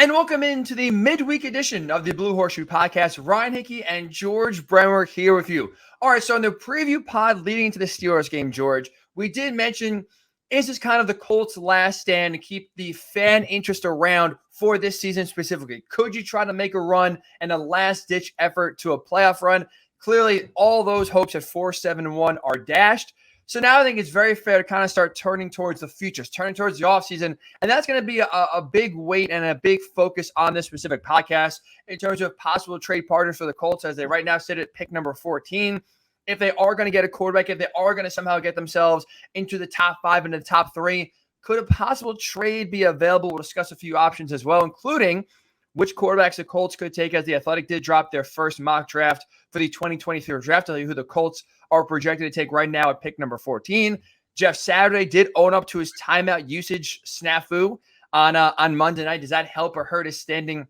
And welcome into the midweek edition of the Blue Horseshoe podcast. Ryan Hickey and George Bremer here with you. All right, so in the preview pod leading into the Steelers game, George, we did mention, is this kind of the Colts' last stand to keep the fan interest around for this season specifically? Could you try to make a run and a last-ditch effort to a playoff run? Clearly, all those hopes at 4-7-1 are dashed. So now I think it's very fair to kind of start turning towards the futures, turning towards the offseason. And that's going to be a big weight and a big focus on this specific podcast in terms of possible trade partners for the Colts as they right now sit at pick number 14. If they are going to get a quarterback, if they are going to somehow get themselves into the top 5 and the top 3, could a possible trade be available? We'll discuss a few options as well, including which quarterbacks the Colts could take, as the Athletic did drop their first mock draft for the 2023 draft. I'll tell you who the Colts are projected to take right now at pick number 14. Jeff Saturday did own up to his timeout usage snafu on Monday night. Does that help or hurt his standing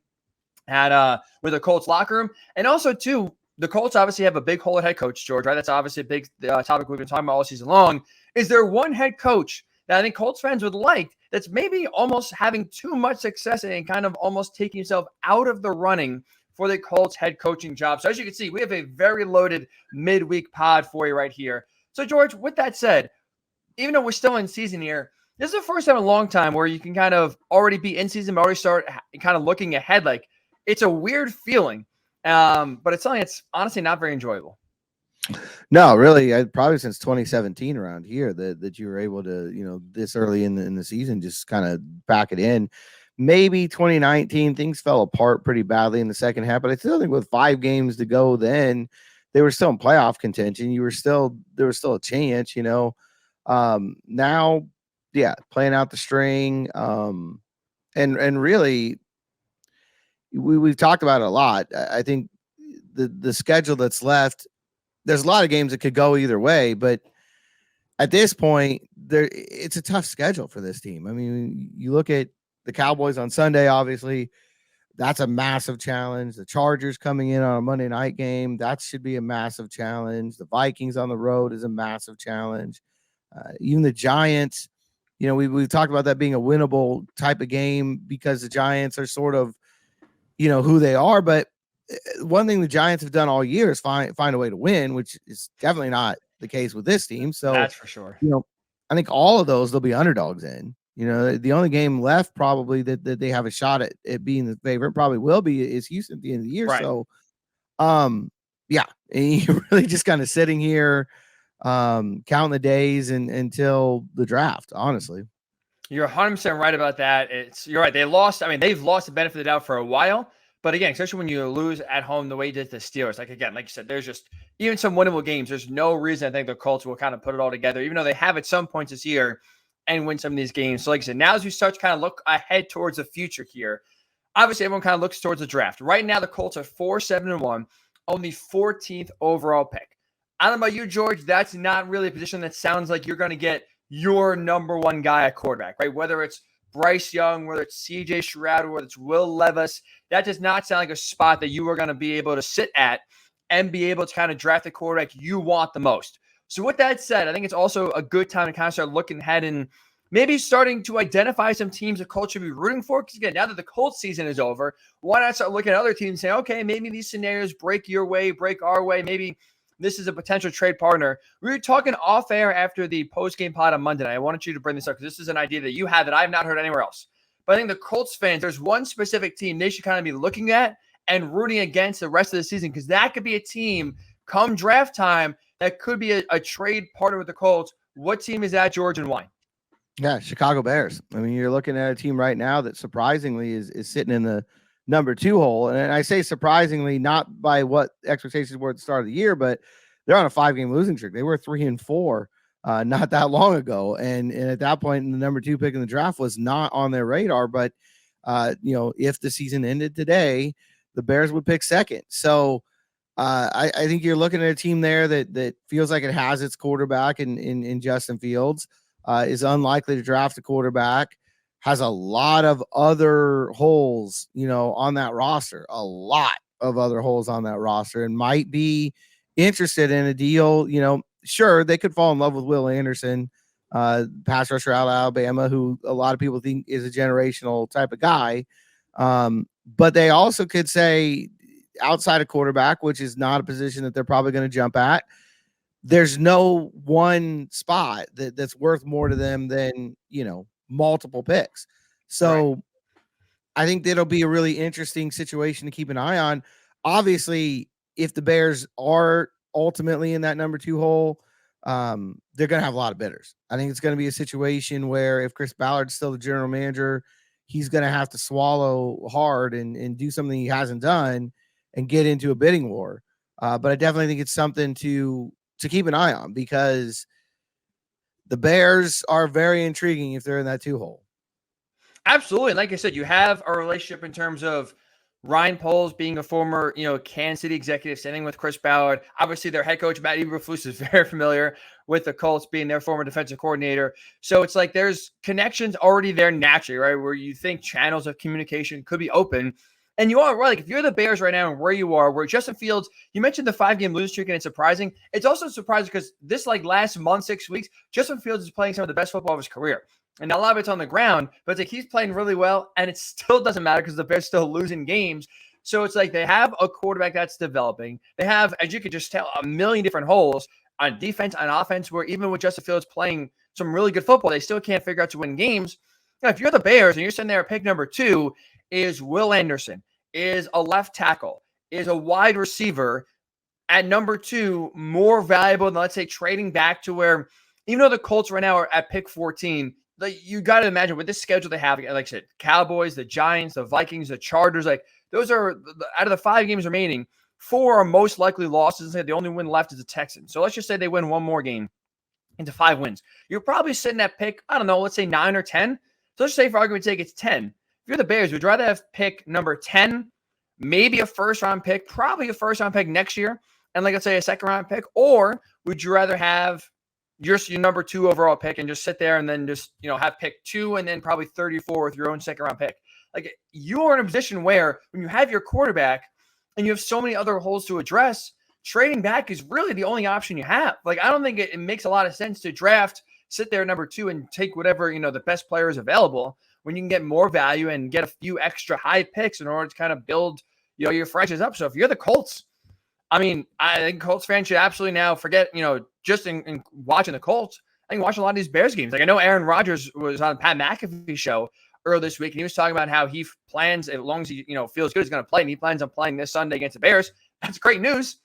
at with the Colts locker room? And also, too, the Colts obviously have a big hole at head coach, George, right? That's obviously a big topic we've been talking about all season long. Is there one head coach that I think Colts fans would like that's maybe almost having too much success and kind of almost taking himself out of the running for the Colts head coaching job? So as you can see, we have a very loaded midweek pod for you right here. So George, with that said, even though we're still in season here, this is the first time in a long time where you can kind of already be in season, but already start kind of looking ahead. Like, it's a weird feeling, but it's something that's honestly not very enjoyable. No, really, probably since 2017 around here that you were able to, this early in the season, just kind of back it in. Maybe 2019, things fell apart pretty badly in the second half, but I still think with 5 games to go, then they were still in playoff contention. There was still a chance, now, yeah, playing out the string, and really, we've talked about it a lot. I think the schedule that's left, there's a lot of games that could go either way, but at this point, it's a tough schedule for this team. I mean, you look at the Cowboys on Sunday, obviously, that's a massive challenge. The Chargers coming in on a Monday night game, that should be a massive challenge. The Vikings on the road is a massive challenge. Even the Giants, we've talked about that being a winnable type of game because the Giants are sort of, who they are, but one thing the Giants have done all year is find a way to win, which is definitely not the case with this team. So that's for sure. I think all of those they'll be underdogs in. The only game left probably that they have a shot at being the favorite probably will be is Houston at the end of the year. Right. So, yeah, and you're really just kind of sitting here, counting the days until the draft. Honestly, you're 100% right about that. You're right. They've lost the benefit of the doubt for a while. But again, especially when you lose at home the way you did the Steelers, like you said, there's just even some winnable games. There's no reason I think the Colts will kind of put it all together, even though they have at some points this year and win some of these games. So like I said, now as we start to kind of look ahead towards the future here, obviously everyone kind of looks towards the draft. Right now, the Colts are 4-7-1, only 14th overall pick. I don't know about you, George. That's not really a position that sounds like you're going to get your number one guy at quarterback, right? Whether it's Bryce Young, whether it's CJ Stroud, whether it's Will Levis, that does not sound like a spot that you are going to be able to sit at and be able to kind of draft the quarterback you want the most. So with that said, I think it's also a good time to kind of start looking ahead and maybe starting to identify some teams the Colts should be rooting for. Because again, now that the Colts season is over, why not start looking at other teams and say, okay, maybe these scenarios break your way, break our way. Maybe this is a potential trade partner. We were talking off air after the post-game pod on Monday night. I wanted you to bring this up because this is an idea that you have that I have not heard anywhere else. But I think the Colts fans, there's one specific team they should kind of be looking at and rooting against the rest of the season, because that could be a team come draft time that could be a trade partner with the Colts. What team is that, George, and why? Yeah, Chicago Bears. I mean, you're looking at a team right now that surprisingly is sitting in the number 2 hole. And I say surprisingly, not by what expectations were at the start of the year, but they're on a 5-game losing streak. They were 3-4 not that long ago. And at that point, the number 2 pick in the draft was not on their radar. But, if the season ended today, the Bears would pick second. So I think you're looking at a team there that feels like it has its quarterback in Justin Fields, is unlikely to draft a quarterback, has a lot of other holes, on that roster, and might be interested in a deal. Sure, they could fall in love with Will Anderson, pass rusher out of Alabama, who a lot of people think is a generational type of guy. But they also could say outside of quarterback, which is not a position that they're probably going to jump at. There's no one spot that's worth more to them than, multiple picks. So Right. I think that'll be a really interesting situation to keep an eye on. Obviously, if the Bears are ultimately in that number 2 hole, they're going to have a lot of bidders. I think it's going to be a situation where if Chris Ballard's still the general manager, he's going to have to swallow hard and do something he hasn't done and get into a bidding war. But I definitely think it's something to keep an eye on because the Bears are very intriguing if they're in that 2 hole. Absolutely. Like I said, you have a relationship in terms of Ryan Poles being a former, Kansas City executive, standing with Chris Ballard. Obviously, their head coach, Matt Eberflus, is very familiar with the Colts, being their former defensive coordinator. So it's like there's connections already there naturally, right? Where you think channels of communication could be open. And you are right. Like if you're the Bears right now and where you are, where Justin Fields, you mentioned the 5-game losing streak, and it's surprising. It's also surprising because this last month, 6 weeks, Justin Fields is playing some of the best football of his career. And a lot of it's on the ground, but it's like he's playing really well, and it still doesn't matter because the Bears still losing games. So it's like they have a quarterback that's developing. They have, as you could just tell, a million different holes on defense, on offense, where even with Justin Fields playing some really good football, they still can't figure out to win games. Now, if you're the Bears and you're sitting there at pick number 2, is Will Anderson, is a left tackle, is a wide receiver at number 2 more valuable than, let's say, trading back to where, even though the Colts right now are at pick 14, like you got to imagine with this schedule they have, like I said, Cowboys, the Giants, the Vikings, the Chargers, like those are out of the 5 games remaining, 4 are most likely losses. The only win left is the Texans. So let's just say they win one more game into 5 wins. You're probably sitting at pick, I don't know, let's say 9 or 10. So let's say for argument's sake, it's 10. If you're the Bears, would you rather have pick number 10, maybe a first round pick, probably a first round pick next year, and like let's say a second round pick, or would you rather have your number 2 overall pick and just sit there and then just, have pick 2 and then probably 34 with your own second round pick? Like you are in a position where when you have your quarterback and you have so many other holes to address, trading back is really the only option you have. Like, I don't think it makes a lot of sense to draft, sit there number 2 and take whatever, the best players available when you can get more value and get a few extra high picks in order to kind of build, your franchise up. So if you're the Colts, I mean, I think Colts fans should absolutely now forget, just in watching the Colts, I think watch a lot of these Bears games. Like I know Aaron Rodgers was on Pat McAfee's show earlier this week, and he was talking about how he plans, as long as he, feels good, he's going to play, and he plans on playing this Sunday against the Bears. That's great news.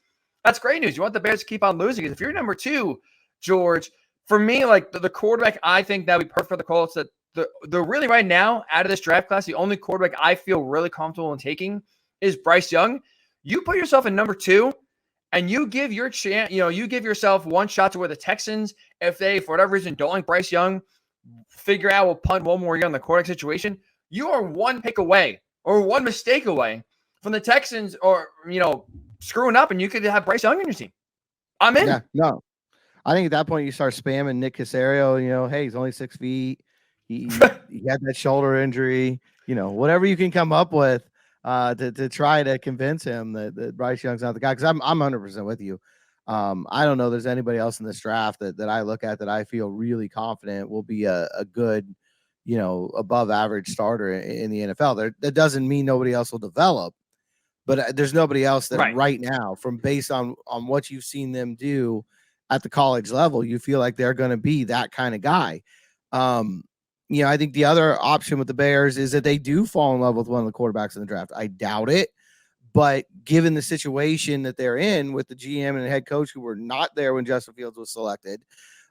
That's great news. You want the Bears to keep on losing. Because if you're number 2, George, for me, like the quarterback, I think that would be perfect for the Colts. That the really right now out of this draft class, the only quarterback I feel really comfortable in taking is Bryce Young. You put yourself in number 2, and you give your chance, you give yourself one shot to where the Texans, if they, for whatever reason, don't like Bryce Young, figure out, we'll punt one more year on the quarterback situation. You are one pick away or one mistake away from the Texans or, screwing up, and you could have Bryce Young on your team. I'm in. Yeah, no. I think at that point you start spamming Nick Caserio, hey, he's only 6 feet. He had that shoulder injury, whatever you can come up with to try to convince him that Bryce Young's not the guy. Because I'm 100% with you. I don't know there's anybody else in this draft that I look at that I feel really confident will be a good, above average starter in the NFL. That doesn't mean nobody else will develop, but there's nobody else that right now, from based on what you've seen them do at the college level, you feel like they're going to be that kind of guy. I think the other option with the Bears is that they do fall in love with one of the quarterbacks in the draft. I doubt it, but given the situation that they're in with the GM and the head coach who were not there when Justin Fields was selected,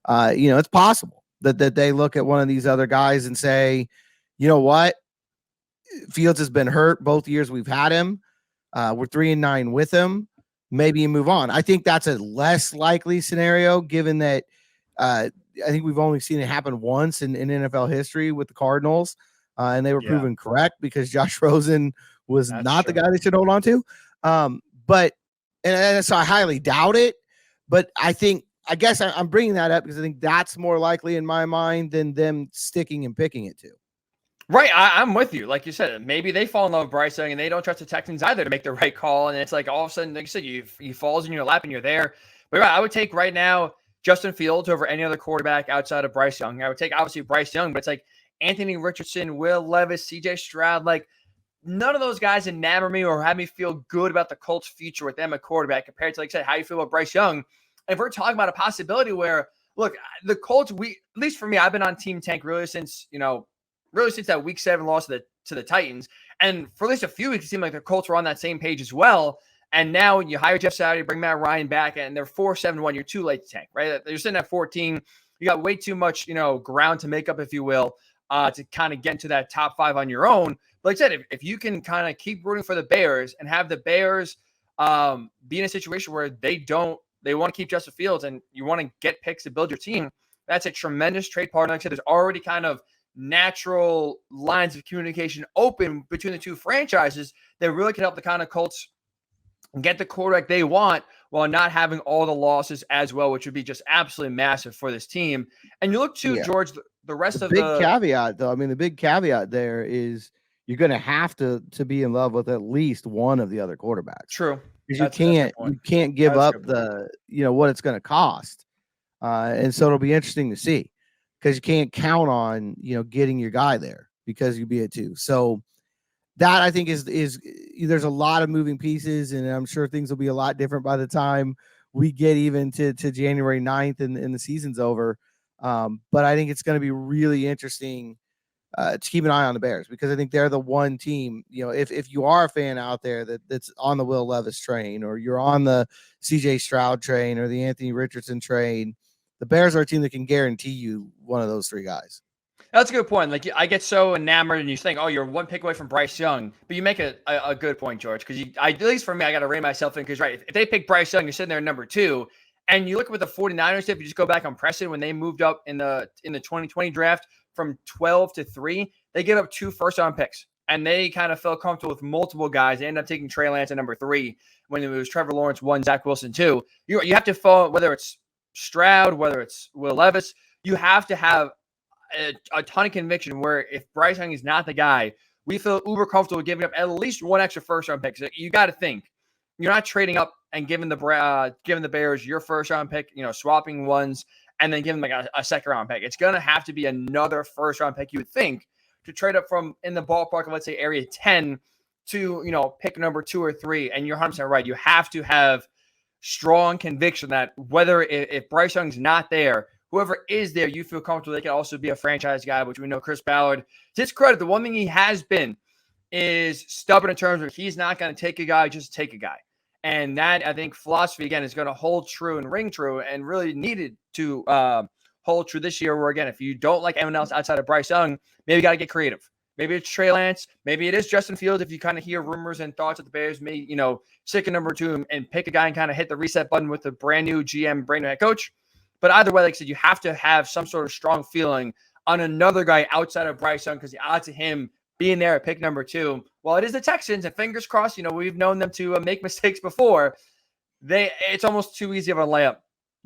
it's possible that they look at one of these other guys and say, you know what? Fields has been hurt both years we've had him. We're 3-9 with him. Maybe you move on. I think that's a less likely scenario, given that I think we've only seen it happen once in NFL history with the Cardinals, and they were proven correct because Josh Rosen was not the guy they should hold on to. But so I highly doubt it. But I guess I'm bringing that up because I think that's more likely in my mind than them sticking and picking it too. Right, I'm with you. Like you said, maybe they fall in love with Bryce Young and they don't trust the Texans either to make the right call. And it's like all of a sudden, like you said, he falls in your lap and you're there. But right, I would take right now Justin Fields over any other quarterback outside of Bryce Young. I would take obviously Bryce Young, but it's like Anthony Richardson, Will Levis, CJ Stroud. Like none of those guys enamor me or have me feel good about the Colts' future with them at quarterback compared to, like I said, how you feel about Bryce Young. And if we're talking about a possibility where, look, the Colts, at least for me, I've been on Team Tank really since that Week 7 loss to the Titans. And for at least a few weeks, it seemed like the Colts were on that same page as well. And now you hire Jeff Saturday, bring Matt Ryan back, and they're 4-7-1. You're too late to tank, right? You're sitting at 14. You got way too much, ground to make up, if you will, to kind of get into that top 5 on your own. But like I said, if you can kind of keep rooting for the Bears and have the Bears be in a situation where they want to keep Justin Fields and you want to get picks to build your team, that's a tremendous trade partner. Like I said, there's already kind of natural lines of communication open between the two franchises that really can help the kind of Colts get the quarterback they want while not having all the losses as well, which would be just absolutely massive for this team. And you look to George, the rest of the big caveat, though. I mean, the big caveat there is you're going to have to be in love with at least one of the other quarterbacks. True, because you can't give up what it's going to cost, and so it'll be interesting to see because you can't count on getting your guy there because you'd be at 2. So that I think is there's a lot of moving pieces, and I'm sure things will be a lot different by the time we get even to January 9th and the season's over. But I think it's going to be really interesting to keep an eye on the Bears because I think they're the one team, if you are a fan out there that's on the Will Levis train or you're on the CJ Stroud train or the Anthony Richardson train, the Bears are a team that can guarantee you one of those 3 guys. That's a good point. Like I get so enamored and you think, oh, you're one pick away from Bryce Young, but you make a good point, George, because at least for me, I got to rein myself in because, right, if they pick Bryce Young, you're sitting there number 2, and you look at what the 49ers did, if you just go back on precedent when they moved up in the 2020 draft from 12 to 3, they gave up 2 first-round picks, and they kind of felt comfortable with multiple guys. They ended up taking Trey Lance at number 3 when it was Trevor Lawrence 1, Zach Wilson 2. You have to follow, whether it's Stroud, whether it's Will Levis, you have to have a ton of conviction where if Bryce Young is not the guy, we feel uber comfortable giving up at least 1 extra first-round pick. So you got to think you're not trading up and giving the Bears your first-round pick, swapping ones and then giving like a second-round pick. It's going to have to be another first-round pick, you would think, to trade up from in the ballpark of, let's say, area 10 to, pick number 2 or 3. And you're 100% right. You have to have strong conviction that whether if Bryce Young's not there, whoever is there, you feel comfortable they can also be a franchise guy, which we know Chris Ballard, to his credit, the one thing he has been is stubborn in terms of he's not going to take a guy, just take a guy. And that, I think, philosophy, again, is going to hold true and ring true and really needed to hold true this year where, again, if you don't like anyone else outside of Bryce Young, maybe you got to get creative. Maybe it's Trey Lance. Maybe it is Justin Fields if you kind of hear rumors and thoughts that the Bears may, stick a number 2 and pick a guy and kind of hit the reset button with the brand new GM, brand new head coach. But either way, like I said, you have to have some sort of strong feeling on another guy outside of Bryce Young because the odds of him being there at pick number 2, well, it is the Texans, and fingers crossed, we've known them to make mistakes before. It's almost too easy of a layup,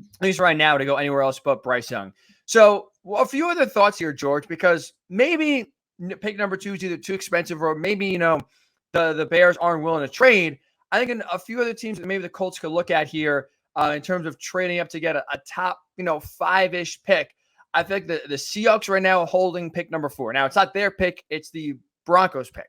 at least right now, to go anywhere else but Bryce Young. So a few other thoughts here, George, because maybe pick number 2 is either too expensive or maybe, the Bears aren't willing to trade. I think a few other teams that maybe the Colts could look at here in terms of trading up to get a top, 5-ish pick. I think the Seahawks right now are holding pick number 4. Now, it's not their pick. It's the Broncos pick.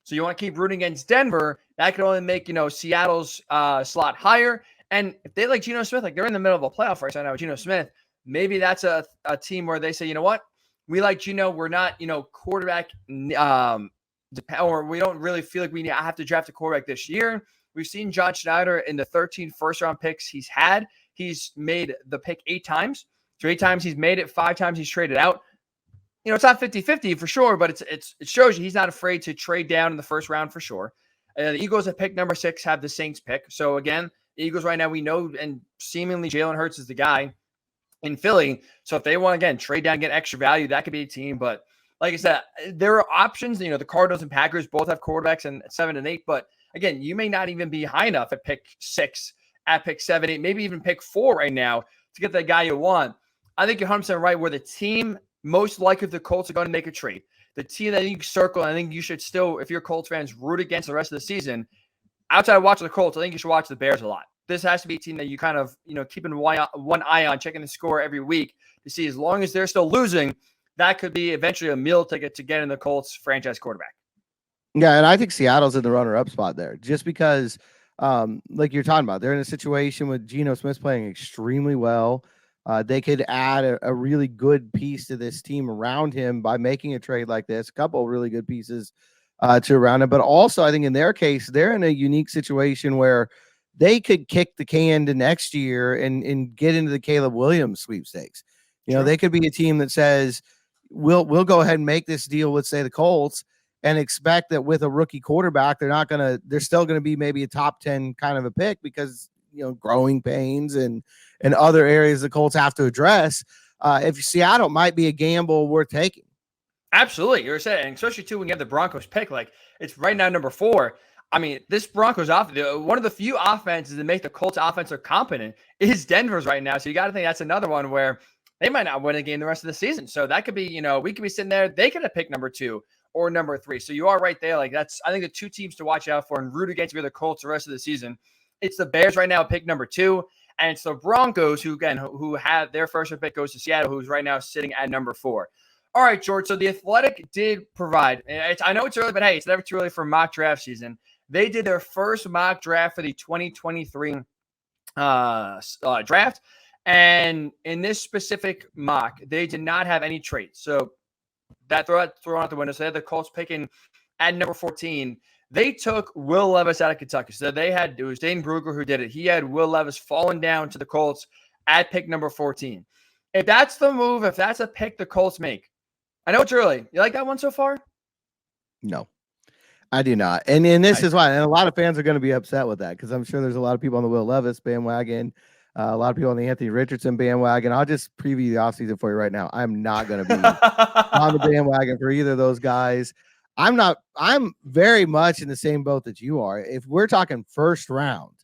So you want to keep rooting against Denver. That could only make, Seattle's slot higher. And if they like Geno Smith, like they're in the middle of a playoff race right now with Geno Smith, maybe that's a team where they say, you know what? We like Geno. We're not, quarterback or we don't really feel like we have to draft a quarterback this year. We've seen John Schneider in the 13 first-round picks he's had. He's made the pick 8 times. So 8 times he's made it, 5 times he's traded out. It's not 50-50 for sure, but it shows you he's not afraid to trade down in the first round for sure. The Eagles at pick number 6 have the Saints pick. So again, the Eagles right now we know, and seemingly Jalen Hurts is the guy in Philly. So if they want, again, trade down, get extra value, that could be a team. But like I said, there are options. The Cardinals and Packers both have quarterbacks in 7 and 8. But again, you may not even be high enough at pick 6, at pick 7, 8, maybe even pick 4 right now to get that guy you want. I think you're 100% right where the team most likely the Colts are going to make a trade. The team that you circle, I think you should still, if you're Colts fans, root against the rest of the season. Outside of watching the Colts, I think you should watch the Bears a lot. This has to be a team that you kind of, keeping one eye on, checking the score every week to see as long as they're still losing, that could be eventually a meal ticket to get in the Colts franchise quarterback. Yeah, and I think Seattle's in the runner-up spot there, just because, like you're talking about, they're in a situation with Geno Smith playing extremely well. They could add a really good piece to this team around him by making a trade like this. A couple of really good pieces to around him, but also I think in their case, they're in a unique situation where they could kick the can to next year and get into the Caleb Williams sweepstakes. You know, True. they could be a team that says, we'll go ahead and make this deal with, say, the Colts, and expect that with a rookie quarterback, they're still gonna be maybe a top 10 kind of a pick because, you know, growing pains and other areas the Colts have to address. If Seattle might be a gamble worth taking. Absolutely. You're saying, and especially too, when you have the Broncos pick, like it's right now number 4. I mean, this Broncos one of the few offenses that make the Colts offense competent is Denver's right now. So you got to think that's another one where they might not win a game the rest of the season. So that could be, you know, we could be sitting there. They could have picked number 2 or number 3. So you are right there. Like that's, I think, the 2 teams to watch out for and root against the Colts the rest of the season. It's the Bears right now, pick number 2. And it's the Broncos who have their first pick goes to Seattle, who's right now sitting at number 4. All right, George. So the Athletic did provide, I know it's early, but hey, it's never too early for mock draft season. They did their first mock draft for the 2023 draft. And in this specific mock, they did not have any traits. So that thrown out the window. So they had the Colts picking at number 14. They took Will Levis out of Kentucky. So it was Dane Brugler who did it. He had Will Levis falling down to the Colts at pick number 14. If that's the move, if that's a pick the Colts make, I know it's early. You like that one so far? No, I do not. And this is why, and a lot of fans are going to be upset with that because I'm sure there's a lot of people on the Will Levis bandwagon, a lot of people on the Anthony Richardson bandwagon. I'll just preview the offseason for you right now. I'm not going to be on the bandwagon for either of those guys. I'm very much in the same boat that you are. If we're talking first round,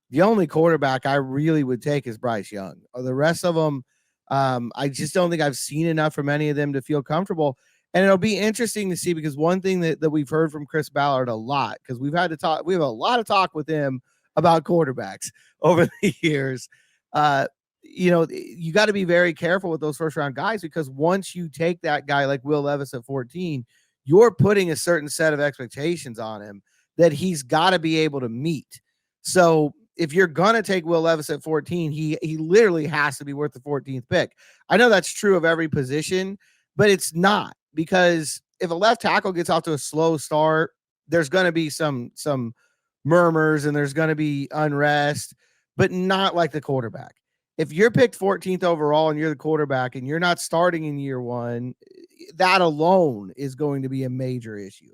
the only quarterback I really would take is Bryce Young. The rest of them, I just don't think I've seen enough from any of them to feel comfortable. And it'll be interesting to see because one thing that we've heard from Chris Ballard a lot, because we have a lot of talk with him about quarterbacks over the years. You know, you got to be very careful with those first round guys because once you take that guy like Will Levis at 14, you're putting a certain set of expectations on him that he's got to be able to meet. So if you're going to take Will Levis at 14, he literally has to be worth the 14th pick. I know that's true of every position, but it's not, because if a left tackle gets off to a slow start, there's going to be some murmurs and there's going to be unrest, but not like the quarterback. If you're picked 14th overall and you're the quarterback and you're not starting in year 1, that alone is going to be a major issue.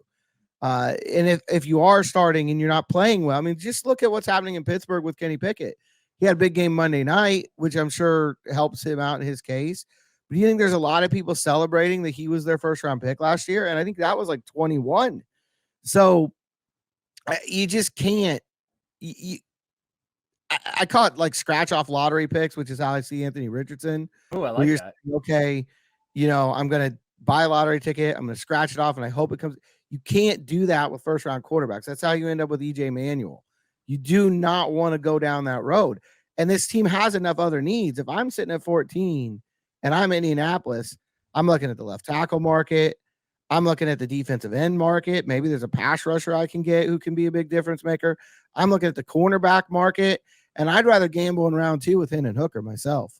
And if you are starting and you're not playing well, I mean, just look at what's happening in Pittsburgh with Kenny Pickett. He had a big game Monday night, which I'm sure helps him out in his case. But do you think there's a lot of people celebrating that he was their first round pick last year? And I think that was like 21. So you just can't. I call it like scratch off lottery picks, which is how I see Anthony Richardson. Oh, I like that. Saying, okay, you know, I'm going to buy a lottery ticket. I'm going to scratch it off and I hope it comes. You can't do that with first round quarterbacks. That's how you end up with EJ Manuel. You do not want to go down that road. And this team has enough other needs. If I'm sitting at 14 and I'm Indianapolis, I'm looking at the left tackle market. I'm looking at the defensive end market. Maybe there's a pass rusher I can get who can be a big difference maker. I'm looking at the cornerback market, and I'd rather gamble in round 2 with Hendon Hooker myself.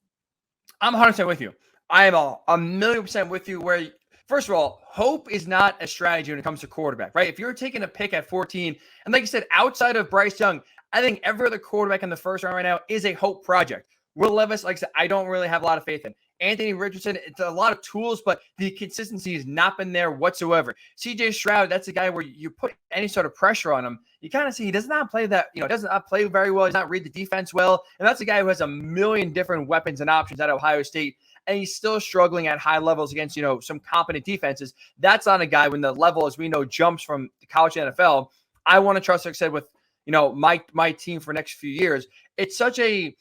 I'm 100% with you. I am a 1,000,000% with you where, first of all, hope is not a strategy when it comes to quarterback, right? If you're taking a pick at 14, and like you said, outside of Bryce Young, I think every other quarterback in the first round right now is a hope project. Will Levis, like I said, I don't really have a lot of faith in. Anthony Richardson, it's a lot of tools, but the consistency has not been there whatsoever. CJ Stroud, that's a guy where you put any sort of pressure on him, you kind of see he does not play that, does not play very well. He does not read the defense well. And that's a guy who has a million different weapons and options at Ohio State. And he's still struggling at high levels against, some competent defenses. That's not a guy when the level, as we know, jumps from the college to NFL. I want to trust, like I said, with, my team for the next few years. It's such a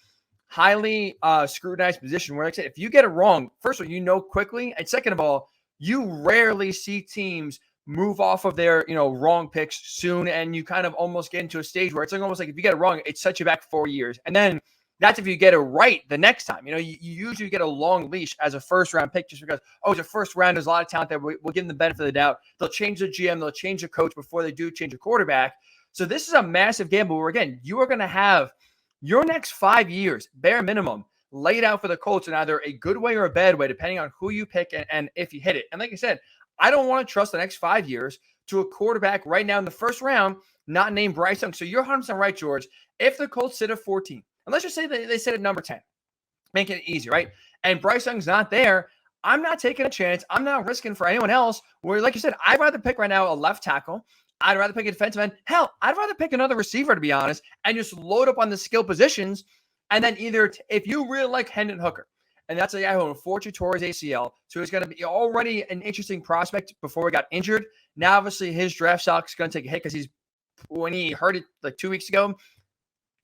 highly scrutinized position where, like I said, if you get it wrong, first of all, quickly. And second of all, you rarely see teams move off of their, wrong picks soon. And you kind of almost get into a stage where it's like almost like if you get it wrong, it sets you back 4 years. And then That's if you get it right the next time. You usually get a long leash as a first-round pick just because, it's a first round. There's a lot of talent there. We'll give them the benefit of the doubt. They'll change the GM. They'll change the coach before they do change a quarterback. So this is a massive gamble where, again, you are going to have your next 5 years, bare minimum, laid out for the Colts in either a good way or a bad way, depending on who you pick and if you hit it. And like I said, I don't want to trust the next 5 years to a quarterback right now in the first round, not named Bryce Young. So you're 100% right, George. If the Colts sit at 14, and let's just say they sit at number 10, make it easy, right? And Bryce Young's not there, I'm not taking a chance. I'm not risking for anyone else. Where, like you said, I'd rather pick right now a left tackle. I'd rather pick a defensive end. Hell, I'd rather pick another receiver, to be honest, and just load up on the skill positions. And then either, if you really like Hendon Hooker, and that's a guy who unfortunately tore his ACL, so he's going to be already an interesting prospect before he got injured. Now, obviously, his draft stock's going to take a hit because when he hurt it like 2 weeks ago,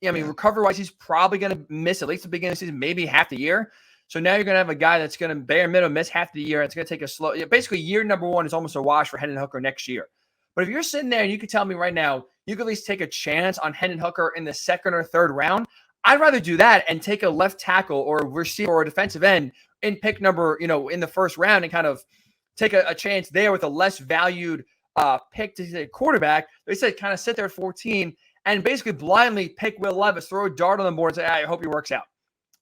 recovery-wise, he's probably going to miss at least the beginning of the season, maybe half the year. So now you're going to have a guy that's going to bare minimum miss half the year. It's going to take a slow – basically, year number one is almost a wash for Hendon Hooker next year. But if you're sitting there and you could tell me right now, you could at least take a chance on Hendon Hooker in the second or third round, I'd rather do that and take a left tackle or a receiver or a defensive end in pick number, in the first round and kind of take a chance there with a less valued pick to the quarterback. They said kind of sit there at 14 and basically blindly pick Will Levis, throw a dart on the board and say, I hope he works out.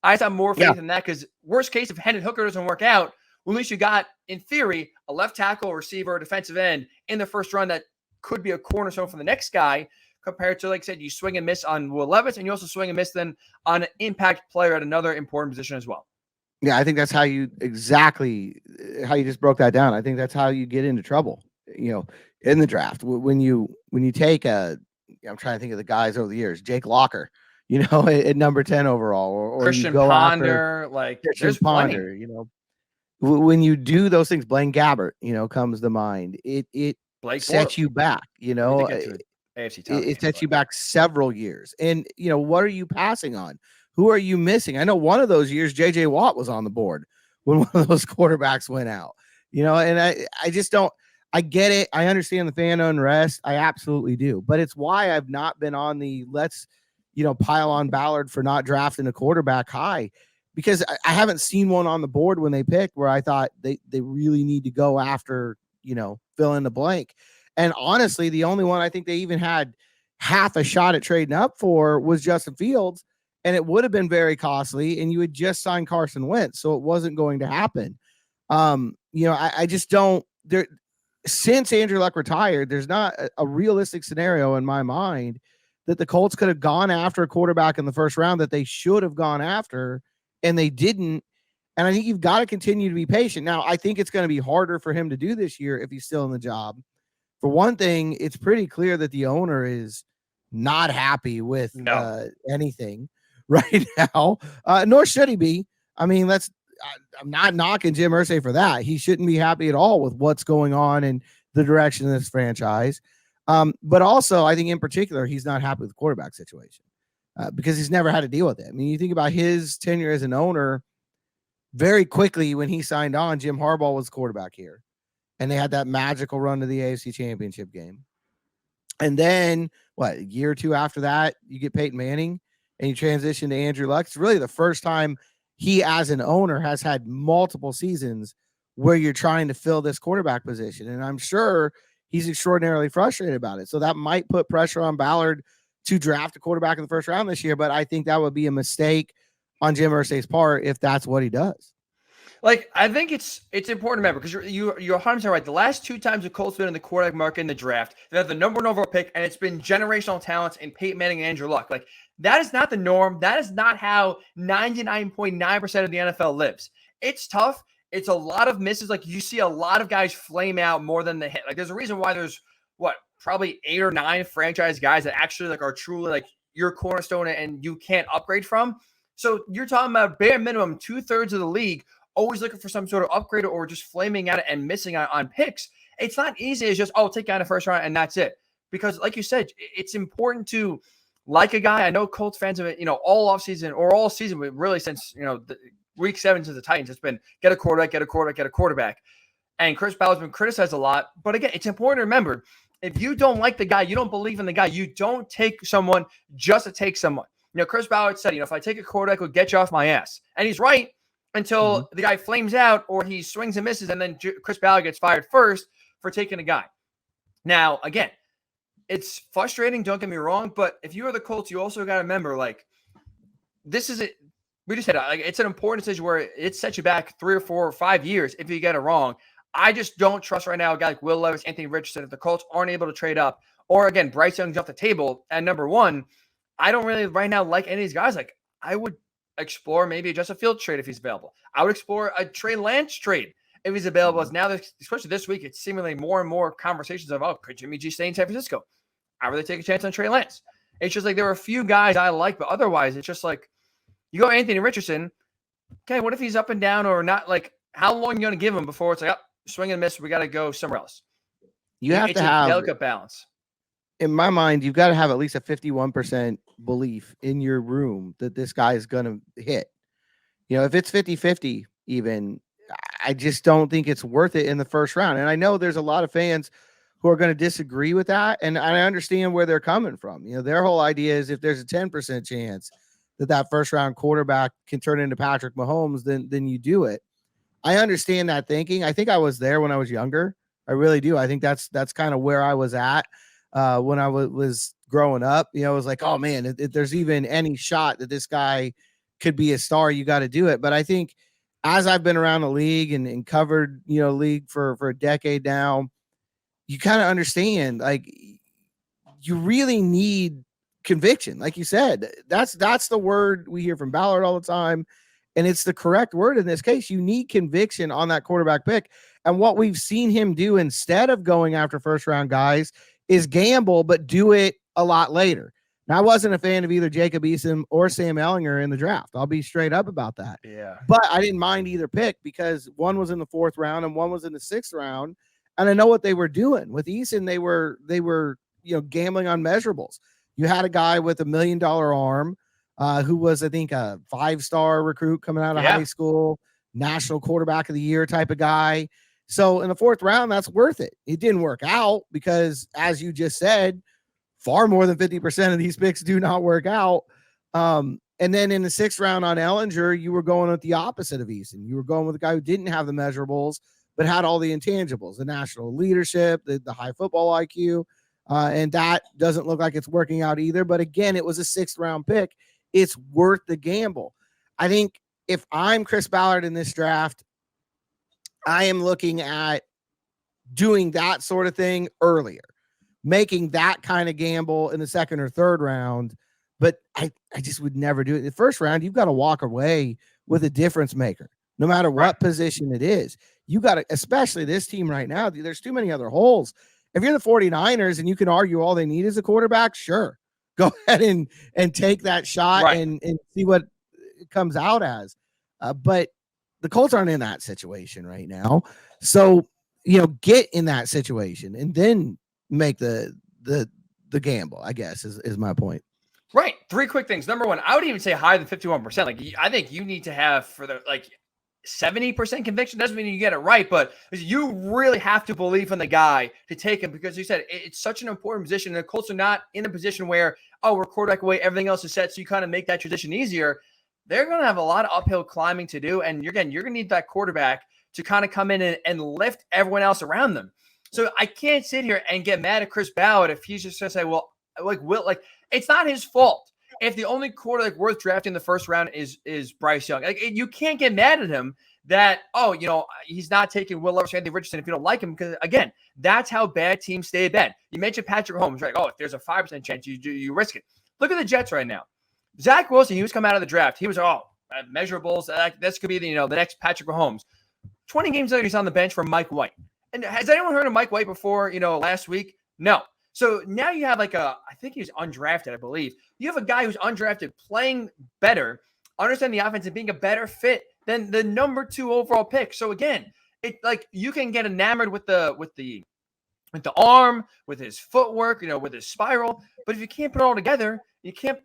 I have more faith in that because worst case, if Hendon Hooker doesn't work out, well, at least you got, in theory, a left tackle, receiver, or defensive end in the first round that could be a cornerstone for the next guy compared to, like I said, you swing and miss on Will Levis, and you also swing and miss then on an impact player at another important position as well. Yeah, I think that's how you just broke that down. I think that's how you get into trouble, in the draft. When you take I'm trying to think of the guys over the years, Jake Locker, at number 10 overall, or Christian you go Ponder, after there's Ponder, when you do those things, Blaine Gabbert, comes to mind. It sets you back, it sets you back several years. And, what are you passing on? Who are you missing? I know one of those years, JJ Watt was on the board when one of those quarterbacks went out, and I just don't, I get it. I understand the fan unrest. I absolutely do. But it's why I've not been on the let's, pile on Ballard for not drafting a quarterback high, because I haven't seen one on the board when they picked where I thought they really need to go after, fill in the blank. And honestly, the only one I think they even had half a shot at trading up for was Justin Fields, and it would have been very costly, and you had just signed Carson Wentz, so it wasn't going to happen. I just don't there. Since Andrew Luck retired, there's not a realistic scenario in my mind that the Colts could have gone after a quarterback in the first round that they should have gone after, and they didn't. And I think you've got to continue to be patient. Now, I think it's going to be harder for him to do this year if he's still in the job. For one thing, it's pretty clear that the owner is not happy with anything right now, nor should he be. I mean, I'm not knocking Jim Irsay for that. He shouldn't be happy at all with what's going on in the direction of this franchise. But also, I think in particular, he's not happy with the quarterback situation because he's never had to deal with it. I mean, you think about his tenure as an owner, very quickly when he signed on, Jim Harbaugh was quarterback here. And they had that magical run to the AFC Championship game. And then, a year or two after that, you get Peyton Manning and you transition to Andrew Luck. It's really the first time he, as an owner, has had multiple seasons where you're trying to fill this quarterback position. And I'm sure he's extraordinarily frustrated about it. So that might put pressure on Ballard to draft a quarterback in the first round this year. But I think that would be a mistake on Jim Irsay's part if that's what he does. I think it's important to remember because you're 100% right. The last two times the Colts been in the quarterback market in the draft, they have the number one overall pick, and it's been generational talents in Peyton Manning and Andrew Luck. That is not the norm. That is not how 99.9% of the NFL lives. It's tough. It's a lot of misses. You see a lot of guys flame out more than they hit. There's a reason why there's probably 8 or 9 franchise guys that actually are truly your cornerstone and you can't upgrade from. So you're talking about bare minimum 2/3 of the league always looking for some sort of upgrade or just flaming out and missing on picks. It's not easy as just, take down the first round and that's it. Because like you said, it's important to like a guy. I know Colts fans have it, all offseason or all season, really since, week 7 to the Titans, it's been get a quarterback. And Chris Ballard's been criticized a lot. But again, it's important to remember, if you don't like the guy, you don't believe in the guy, you don't take someone just to take someone. Chris Ballard said, if I take a quarterback, it'll get you off my ass. And he's right until the guy flames out or he swings and misses, and then Chris Ballard gets fired first for taking a guy. Now, again, it's frustrating, don't get me wrong, but if you are the Colts, you also got to remember, this is it. We just said it's an important decision where it sets you back 3 or 4 or 5 years if you get it wrong. I just don't trust right now a guy like Will Levis, Anthony Richardson, if the Colts aren't able to trade up, or again, Bryce Young's off the table at number 1. I don't really right now like any of these guys. I would explore maybe just a field trade if he's available. I would explore a Trey Lance trade if he's available. As now, especially this week, it's seemingly more and more conversations of, could Jimmy G stay in San Francisco? I really take a chance on Trey Lance. It's just there are a few guys I like, but otherwise, it's just you go Anthony Richardson. Okay, what if he's up and down or not? How long are you going to give him before it's swing and miss? We got to go somewhere else. You have to have a delicate balance. In my mind, you've got to have at least a 51% belief in your room that this guy is going to hit. If it's 50-50 even, I just don't think it's worth it in the first round. And I know there's a lot of fans who are going to disagree with that. And I understand where they're coming from. Their whole idea is if there's a 10% chance that first round quarterback can turn into Patrick Mahomes, then you do it. I understand that thinking. I think I was there when I was younger. I really do. I think that's kind of where I was at when I was growing up. It was like, oh man, if there's even any shot that this guy could be a star, you got to do it. But I think as I've been around the league and covered, league for a decade now, you kind of understand, you really need conviction. Like you said, that's the word we hear from Ballard all the time. And it's the correct word in this case. You need conviction on that quarterback pick. And what we've seen him do instead of going after first round guys is gamble, but do it a lot later. Now, I wasn't a fan of either Jacob Eason or Sam Ehlinger in the draft. I'll be straight up about that. Yeah. But I didn't mind either pick because one was in the 4th round and one was in the 6th round. And I know what they were doing. With Eason, they were gambling on measurables. You had a guy with $1 million arm who was, I think, a 5-star recruit coming out of high school, national quarterback of the year type of guy. So in the 4th round, that's worth it. It didn't work out because, as you just said, far more than 50% of these picks do not work out. And then in the 6th round on Ehlinger, you were going with the opposite of Eason. You were going with a guy who didn't have the measurables, but had all the intangibles, the national leadership, the high football IQ. And that doesn't look like it's working out either. But again, it was a 6th round pick. It's worth the gamble. I think if I'm Chris Ballard in this draft, I am looking at doing that sort of thing earlier, making that kind of gamble in the 2nd or 3rd round. But I just would never do it. In the 1st round, you've got to walk away with a difference maker, no matter what position it is. You got to, especially this team right now, there's too many other holes. If you're the 49ers and you can argue all they need is a quarterback, sure. Go ahead and take that shot and see what it comes out as. But the Colts aren't in that situation right now. So, get in that situation and then make the gamble, I guess, is my point. Right. 3 quick things. Number 1, I would even say higher than 51%. I think you need to have for the 70% conviction. Doesn't mean you get it right, but you really have to believe in the guy to take him because you said it's such an important position. And the Colts are not in a position where, we're quarterback away, everything else is set, so you kind of make that transition easier. They're going to have a lot of uphill climbing to do, and you're going to need that quarterback to kind of come in and lift everyone else around them. So I can't sit here and get mad at Chris Ballard if he's just going to say, well, it's not his fault if the only quarterback worth drafting in the 1st round is Bryce Young. You can't get mad at him that, he's not taking Will Levis or Anthony Richardson if you don't like him, because, again, that's how bad teams stay in bed. You mentioned Patrick Mahomes, right? If there's a 5% chance, you risk it. Look at the Jets right now. Zach Wilson, he was coming out of the draft. He was, measurables. This could be the next Patrick Mahomes. 20 games later, he's on the bench for Mike White. And has anyone heard of Mike White before, last week? No. So now you have I think he's undrafted, I believe. You have a guy who's undrafted playing better, understanding the offense and being a better fit than the number 2 overall pick. So again, you can get enamored with the arm, with his footwork, with his spiral. But if you can't put it all together, you can't,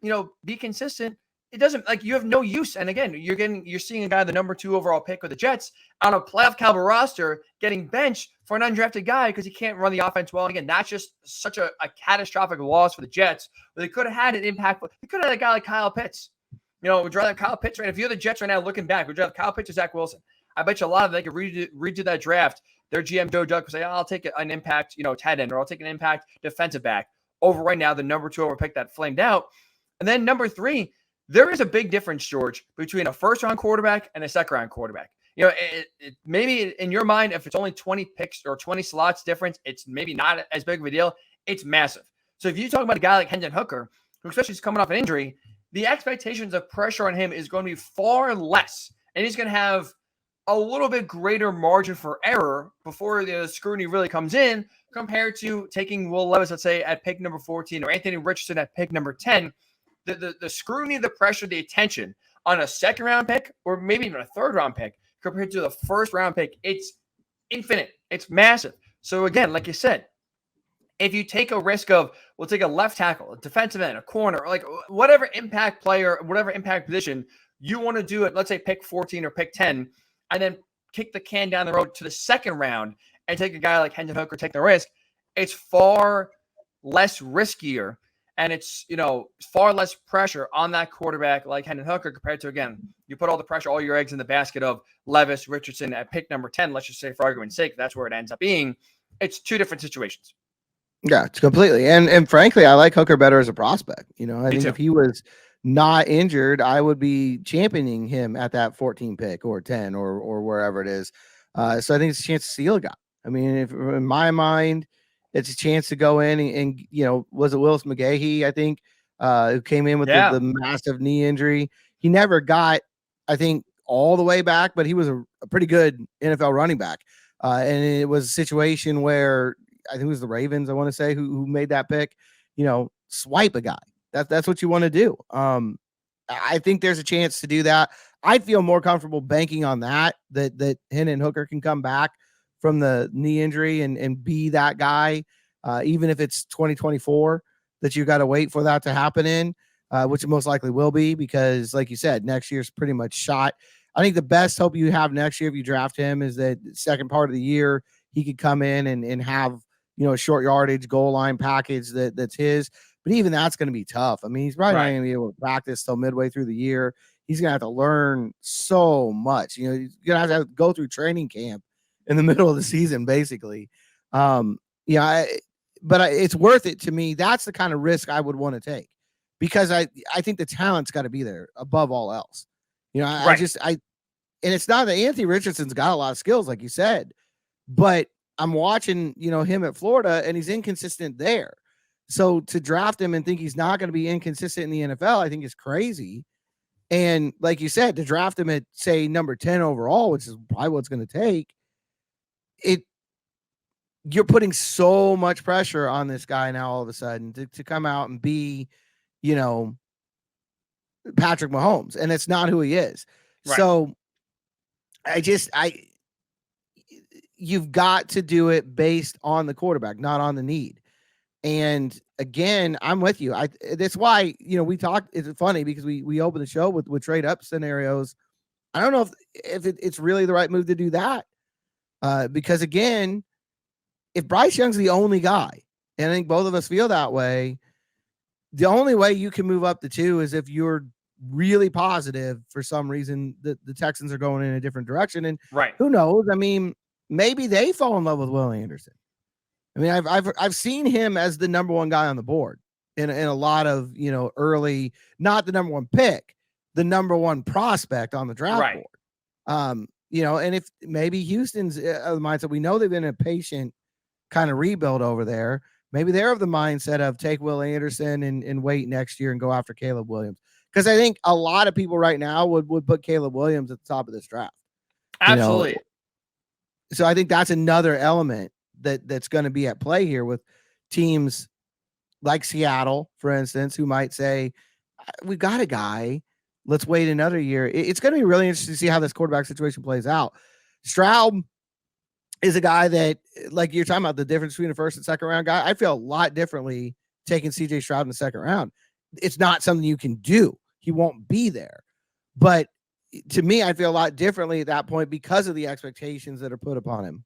be consistent. it doesn't, like, you have no use. And again, you're seeing a guy, the number 2 overall pick with the Jets, on a playoff caliber roster, getting benched for an undrafted guy because he can't run the offense well. And again, that's just such a catastrophic loss for the Jets. But they could have had an impact. They could have had a guy like Kyle Pitts. Would you rather have Kyle Pitts? Right? If you're the Jets right now looking back, would you have Kyle Pitts or Zach Wilson? I bet you a lot of them, they could redo that draft. Their GM Joe Judge would say, I'll take an impact, tight end, or I'll take an impact defensive back over right now the number 2 overall pick that flamed out. And then number 3, there is a big difference, George, between a first-round quarterback and a second-round quarterback. Maybe in your mind, if it's only 20 picks or 20 slots difference, it's maybe not as big of a deal. It's massive. So if you talk about a guy like Hendon Hooker, who especially is coming off an injury, the expectations of pressure on him is going to be far less, and he's going to have a little bit greater margin for error before the scrutiny really comes in, compared to taking Will Levis, let's say, at pick number 14, or Anthony Richardson at pick number 10. The scrutiny, the pressure, the attention on a second-round pick, or maybe even a third-round pick, compared to the first-round pick, it's infinite. It's massive. So again, like you said, if you take a risk of, we'll take a left tackle, a defensive end, a corner, like whatever impact player, whatever impact position you want to do it, let's say pick 14 or pick 10, and then kick the can down the road to the second round and take a guy like Hendon Hooker, take the risk, it's far less riskier. And it's, far less pressure on that quarterback like Hendon Hooker, compared to, again, you put all the pressure, all your eggs in the basket of Levis, Richardson at pick number 10, let's just say for argument's sake, that's where it ends up being. It's 2 different situations. Yeah, it's completely. And frankly, I like Hooker better as a prospect. I think if he was not injured, I would be championing him at that 14 pick or 10 or wherever it is. So I think it's a chance to steal a guy. I mean, if in my mind, it's a chance to go in and was it Willis McGahee, I think, who came in with the massive knee injury. He never got, I think, all the way back, but he was a pretty good NFL running back. And it was a situation where I think it was the Ravens, I want to say, who made that pick, swipe a guy. That's what you want to do. I think there's a chance to do that. I'd feel more comfortable banking on that Hendon Hooker can come back from the knee injury and be that guy, even if it's 2024 that you got to wait for that to happen in, which it most likely will be, because like you said, next year's pretty much shot. I think the best hope you have next year if you draft him is that second part of the year he could come in and have, a short yardage goal line package that's his. But even that's going to be tough. I mean, he's probably not going to be able to practice till midway through the year. He's going to have to learn so much. He's going to have to go through training camp in the middle of the season, basically. But it's worth it to me. That's the kind of risk I would want to take, because I think the talent's got to be there above all else. And it's not that Anthony Richardson's got a lot of skills, like you said, but I'm watching, him at Florida, and he's inconsistent there. So to draft him and think he's not going to be inconsistent in the NFL, I think is crazy. And like you said, to draft him at, say, number 10 overall, which is probably what it's going to take, you're putting so much pressure on this guy now all of a sudden to come out and be, Patrick Mahomes, and it's not who he is. Right. So you've got to do it based on the quarterback, not on the need. And again, I'm with you. That's why, we talked, it's funny because we opened the show with trade up scenarios. I don't know if it's really the right move to do that. Because again, if Bryce Young's the only guy, and I think both of us feel that way, the only way you can move up to 2 is if you're really positive for some reason that the Texans are going in a different direction. And who knows? I mean, maybe they fall in love with Will Anderson. I mean, I've seen him as the number 1 guy on the board in a lot of, early, not the number 1 pick, the number 1 prospect on the draft board. And if maybe Houston's of the mindset, we know they've been a patient kind of rebuild over there. Maybe they're of the mindset of take Will Anderson and wait next year and go after Caleb Williams. Because I think a lot of people right now would put Caleb Williams at the top of this draft. Absolutely. So I think that's another element that's going to be at play here with teams like Seattle, for instance, who might say, we've got a guy, let's wait another year. It's going to be really interesting to see how this quarterback situation plays out. Stroud is a guy that, like you're talking about the difference between the first and second round guy. I feel a lot differently taking CJ Stroud in the second round. It's not something you can do. he won't be there. But to me, I feel a lot differently at that point because of the expectations that are put upon him.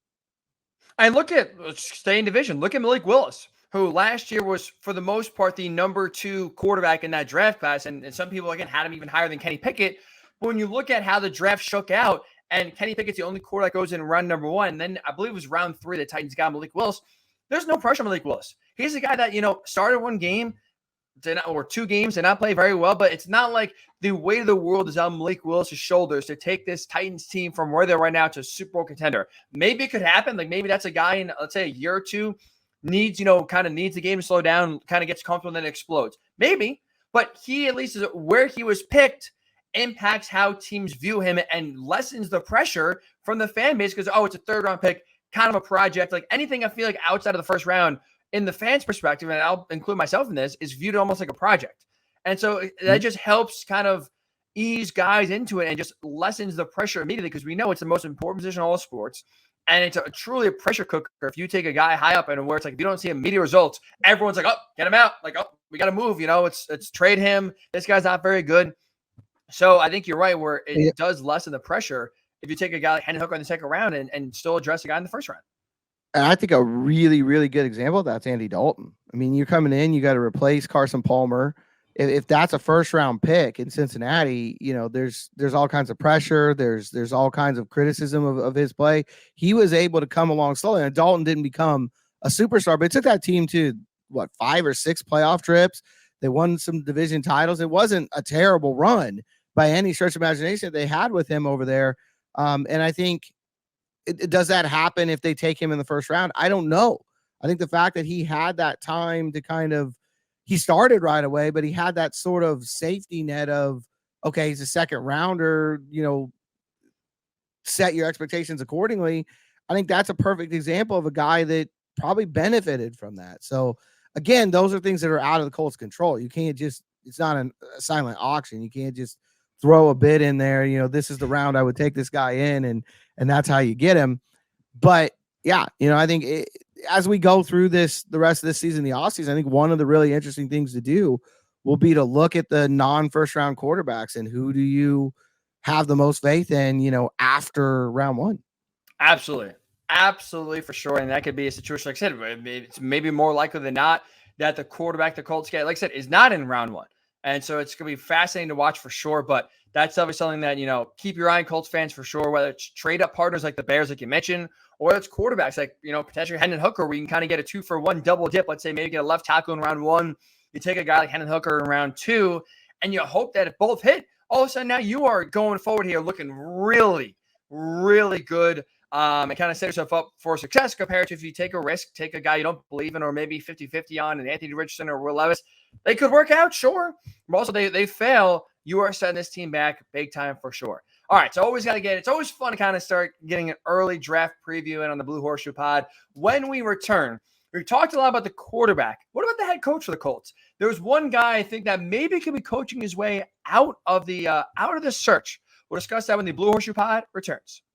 And let's stay in division. Look at Malik Willis, who last year was, for the most part, the number 2 quarterback in that draft class. And some people, again, had him even higher than Kenny Pickett. But when you look at how the draft shook out, and Kenny Pickett's the only quarterback that goes in round number 1, and then I believe it was round 3 the Titans got Malik Willis. There's no pressure on Malik Willis. He's a guy that, started one game, or 2 games, did not play very well, but it's not like the weight of the world is on Malik Willis' shoulders to take this Titans team from where they're right now to a Super Bowl contender. Maybe it could happen. Like maybe that's a guy in, let's say, a year or 2 needs the game to slow down, kind of gets comfortable, and then explodes. Maybe, but he at least is where he was picked impacts how teams view him and lessens the pressure from the fan base because, it's a 3rd-round pick, kind of a project. Like anything I feel like outside of the 1st round, in the fans' perspective, and I'll include myself in this, is viewed almost like a project. And so that just helps kind of ease guys into it and just lessens the pressure immediately because we know it's the most important position in all sports. And it's truly a pressure cooker if you take a guy high up and where it's like if you don't see immediate results, everyone's like, get him out. Like, we got to move. It's trade him. This guy's not very good. So I think you're right where it does lessen the pressure if you take a guy like Hendon Hooker in the 2nd round and still address a guy in the 1st round. And I think a really, really good example of that's Andy Dalton. I mean, you're coming in, you got to replace Carson Palmer. If that's a 1st-round pick in Cincinnati, there's all kinds of pressure. There's all kinds of criticism of his play. He was able to come along slowly, and Dalton didn't become a superstar, but it took that team to 5 or 6 playoff trips. They won some division titles. It wasn't a terrible run by any stretch of imagination that they had with him over there. And I think, does that happen if they take him in the 1st round? I don't know. I think the fact that he had that time to he started right away, but he had that sort of safety net of, okay, he's a 2nd rounder, set your expectations accordingly. I think that's a perfect example of a guy that probably benefited from that. So again, those are things that are out of the Colts' control. You can't just, it's not a silent auction. You can't just throw a bid in there. This is the round I would take this guy in, and that's how you get him. But yeah, I think as we go through the rest of this season, the offseason, I think one of the really interesting things to do will be to look at the non-1st round quarterbacks and who do you have the most faith in, after round 1. Absolutely, for sure. And that could be a situation, like I said, it's maybe more likely than not that the quarterback the Colts get, like I said, is not in round 1. And so it's going to be fascinating to watch for sure. But that's definitely something that, keep your eye on Colts fans for sure, whether it's trade up partners like the Bears, like you mentioned, or it's quarterbacks like, potentially Hendon Hooker, where you can kind of get a 2-for-1 double dip. Let's say maybe get a left tackle in round 1. You take a guy like Hendon Hooker in round 2, and you hope that if both hit, all of a sudden now you are going forward here looking really, really good. And kind of set yourself up for success compared to if you take a risk, take a guy you don't believe in, or maybe 50-50 on an Anthony Richardson or Will Levis. They could work out, sure. But also they fail. You are setting this team back big time for sure. All right, so it's always fun to kind of start getting an early draft preview in on the Blue Horseshoe Pod. When we return, we talked a lot about the quarterback. What about the head coach for the Colts? There's one guy I think that maybe could be coaching his way out of the search. We'll discuss that when the Blue Horseshoe Pod returns.